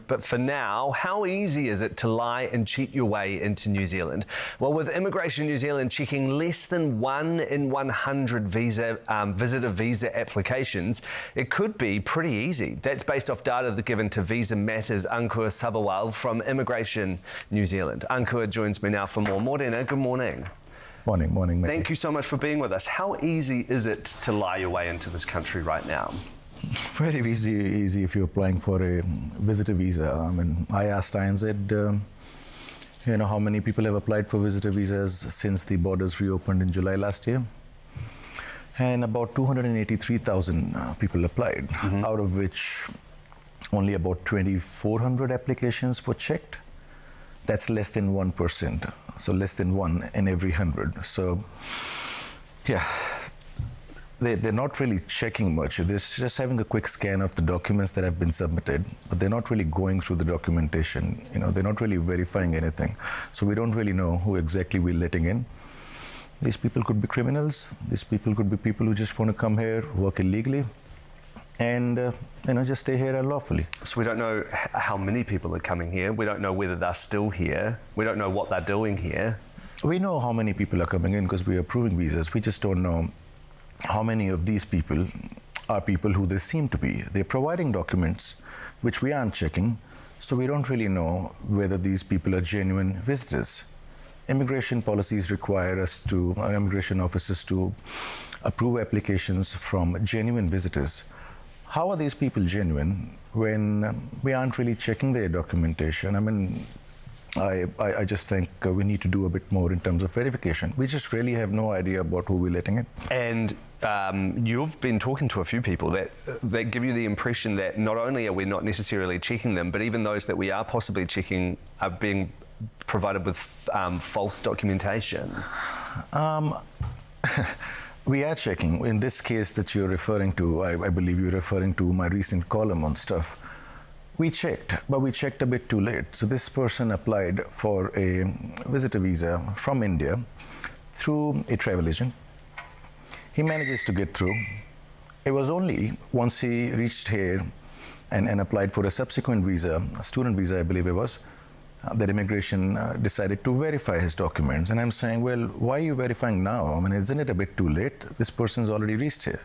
But for now, how easy is it to lie and cheat your way into New Zealand? Well, with Immigration New Zealand checking less than 1 in 100 visitor visa applications, it could be pretty easy. That's based off data given to Visa Matters' Ankur Sabharwal from Immigration New Zealand. Ankur joins me now for more. Morena, good morning. Morning. Matty. Thank you so much for being with us. How easy is it to lie your way into this country right now? Very easy if you're applying for a visitor visa. I mean, I asked TVNZ, how many people have applied for visitor visas since the borders reopened in July last year. And about 283,000 people applied, out of which only about 2,400 applications were checked. That's less than 1%, so less than 1 in every 100. So, yeah. They're not really checking much. They're just having a quick scan of the documents that have been submitted, but they're not really going through the documentation. They're not really verifying anything. So we don't really know who exactly we're letting in. These people could be criminals. These people could be people who just want to come here, work illegally, and just stay here unlawfully. So we don't know how many people are coming here. We don't know whether they're still here. We don't know what they're doing here. We know how many people are coming in because we are approving visas. We just don't know how many of these people are people who they seem to be. They're providing documents which we aren't checking, so we don't really know whether these people are genuine visitors. Immigration policies require immigration officers to approve applications from genuine visitors. How are these people genuine when we aren't really checking their documentation? I mean, I just think we need to do a bit more in terms of verification. We just really have no idea about who we're letting in. And you've been talking to a few people that give you the impression that not only are we not necessarily checking them, but even those that we are possibly checking are being provided with false documentation. We are checking. In this case that you're referring to, I believe you're referring to my recent column on stuff. We checked, but we checked a bit too late. So this person applied for a visitor visa from India through a travel agent. He manages to get through. It was only once he reached here and applied for a subsequent visa, a student visa I believe it was, that immigration decided to verify his documents. And I'm saying, well, why are you verifying now? I mean, isn't it a bit too late? This person's already reached here.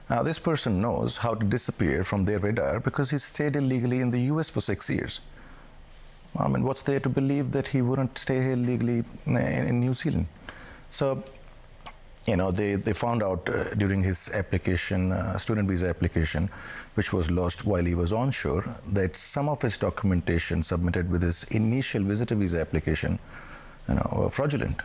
Now, this person knows how to disappear from their radar because he stayed illegally in the US for 6 years. I mean, what's there to believe that he wouldn't stay here illegally in New Zealand? So, they found out during his application, student visa application, which was lodged while he was onshore, that some of his documentation submitted with his initial visitor visa application, were fraudulent.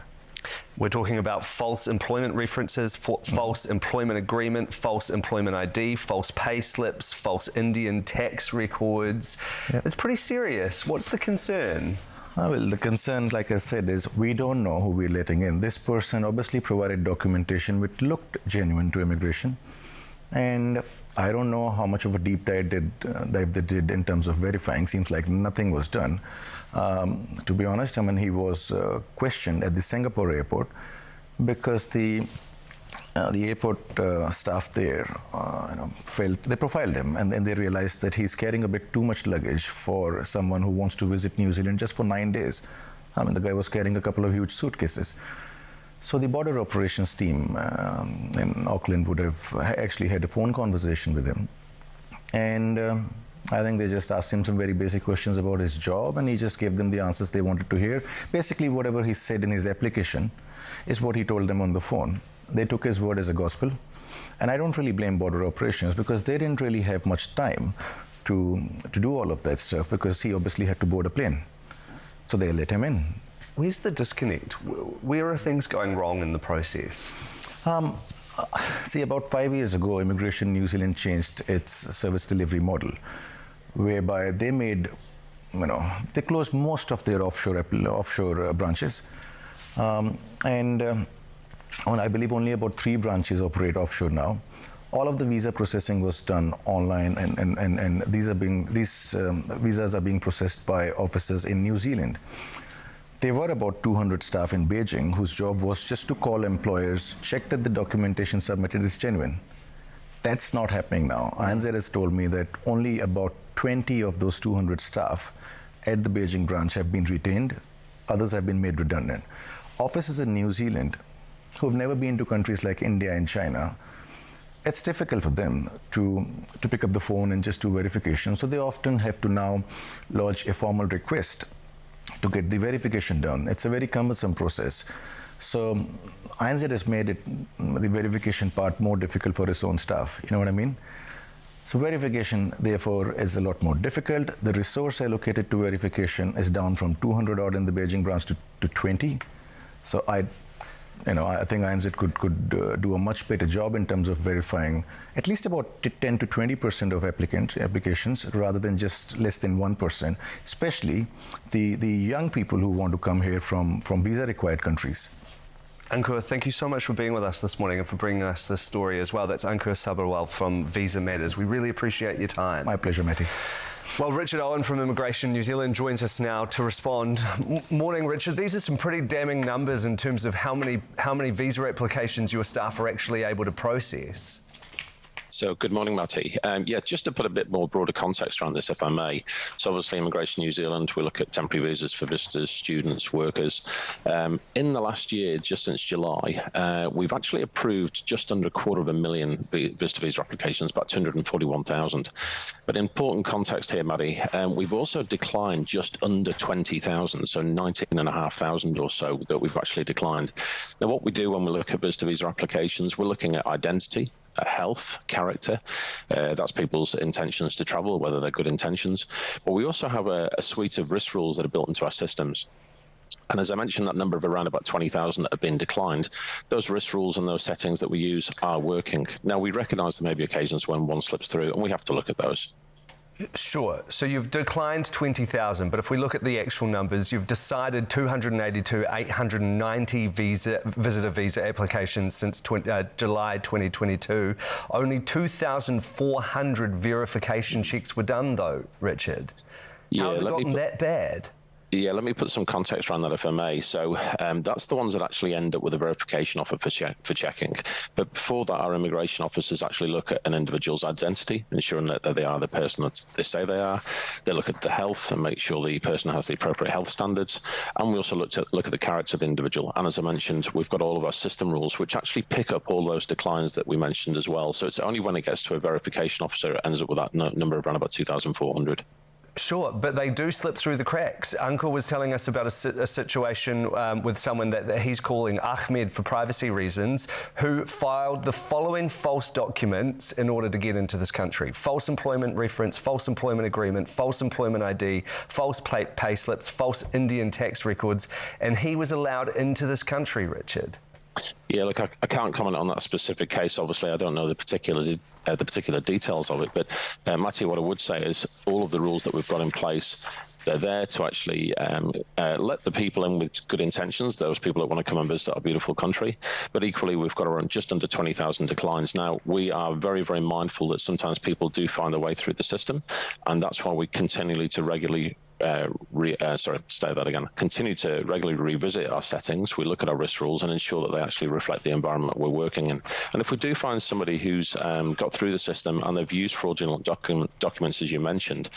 We're talking about false employment references, false employment agreement, false employment ID, false pay slips, false Indian tax records. Yep. It's pretty serious. What's the concern? Well, the concern, like I said, is we don't know who we're letting in. This person obviously provided documentation which looked genuine to immigration. And I don't know how much of a deep dive they did in terms of verifying. Seems like nothing was done. To be honest, I mean, he was questioned at the Singapore airport because the airport staff there, they profiled him and they realized that he's carrying a bit too much luggage for someone who wants to visit New Zealand just for 9 days. I mean, the guy was carrying a couple of huge suitcases. So the border operations team in Auckland would have actually had a phone conversation with him. And I think they just asked him some very basic questions about his job, and he just gave them the answers they wanted to hear. Basically, whatever he said in his application is what he told them on the phone. They took his word as a gospel. And I don't really blame border operations because they didn't really have much time to do all of that stuff because he obviously had to board a plane. So they let him in. Where's the disconnect? Where are things going wrong in the process? See, about 5 years ago, Immigration New Zealand changed its service delivery model, whereby they made, they closed most of their offshore branches, I believe only about 3 branches operate offshore now. All of the visa processing was done online, and these visas are being processed by officers in New Zealand. There were about 200 staff in Beijing whose job was just to call employers, check that the documentation submitted is genuine. That's not happening now. TVNZ has told me that only about 20 of those 200 staff at the Beijing branch have been retained. Others have been made redundant. Offices in New Zealand who have never been to countries like India and China, it's difficult for them to pick up the phone and just do verification. So they often have to now lodge a formal request to get the verification done. It's a very cumbersome process. So ANZ has made the verification part more difficult for its own staff. You know what I mean? So verification, therefore, is a lot more difficult. The resource allocated to verification is down from 200 odd in the Beijing branch to 20. So I think ANZ could do a much better job in terms of verifying at least about 10 to 20% of applications rather than just less than 1%, especially the young people who want to come here from visa-required countries. Ankur, thank you so much for being with us this morning and for bringing us this story as well. That's Ankur Sabharwal from Visa Matters. We really appreciate your time. My pleasure, Matty. Well, Richard Owen from Immigration New Zealand joins us now to respond. Morning, Richard. These are some pretty damning numbers in terms of how many visa applications your staff are actually able to process. So good morning, Matty. Just to put a bit more broader context around this, if I may. So obviously Immigration New Zealand, we look at temporary visas for visitors, students, workers. In the last year, just since July, we've actually approved just under 250,000 visitor visa applications, about 241,000. But important context here, Matty, we've also declined just under 20,000, so 19,500 or so that we've actually declined. Now, what we do when we look at visitor visa applications, we're looking at identity, health, character. That's people's intentions to travel, whether they're good intentions. But we also have a suite of risk rules that are built into our systems. And as I mentioned, that number of around about 20,000 that have been declined, those risk rules and those settings that we use are working. Now, we recognise there may be occasions when one slips through, and we have to look at those. Sure. So you've declined 20,000, but if we look at the actual numbers, you've decided 890 visitor visa applications since July 2022. Only 2,400 verification checks were done, though, Richard. How has it gotten that bad? Yeah, let me put some context around that, if I may. So that's the ones that actually end up with a verification offer for checking. But before that, our immigration officers actually look at an individual's identity, ensuring that they are the person that they say they are. They look at the health and make sure the person has the appropriate health standards. And we also look at the character of the individual. And as I mentioned, we've got all of our system rules, which actually pick up all those declines that we mentioned as well. So it's only when it gets to a verification officer, it ends up with that number of around about 2,400. Sure, but they do slip through the cracks. Ankur was telling us about a situation with someone that he's calling Ahmed for privacy reasons, who filed the following false documents in order to get into this country. False employment reference, false employment agreement, false employment ID, false pay slips, false Indian tax records, and he was allowed into this country, Richard. Yeah, look, I can't comment on that specific case. Obviously, I don't know the particular details of it. But Matty, what I would say is all of the rules that we've got in place, they're there to actually let the people in with good intentions, those people that want to come and visit our beautiful country. But equally, we've got around just under 20,000 declines. Now, we are very, very mindful that sometimes people do find their way through the system. And that's why we continue to regularly continue to regularly revisit our settings. We look at our risk rules and ensure that they actually reflect the environment we're working in. And if we do find somebody who's got through the system and they've used fraudulent documents, as you mentioned,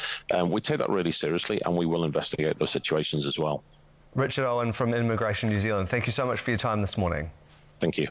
we take that really seriously and we will investigate those situations as well. Richard Owen from Immigration New Zealand, thank you so much for your time this morning. Thank you.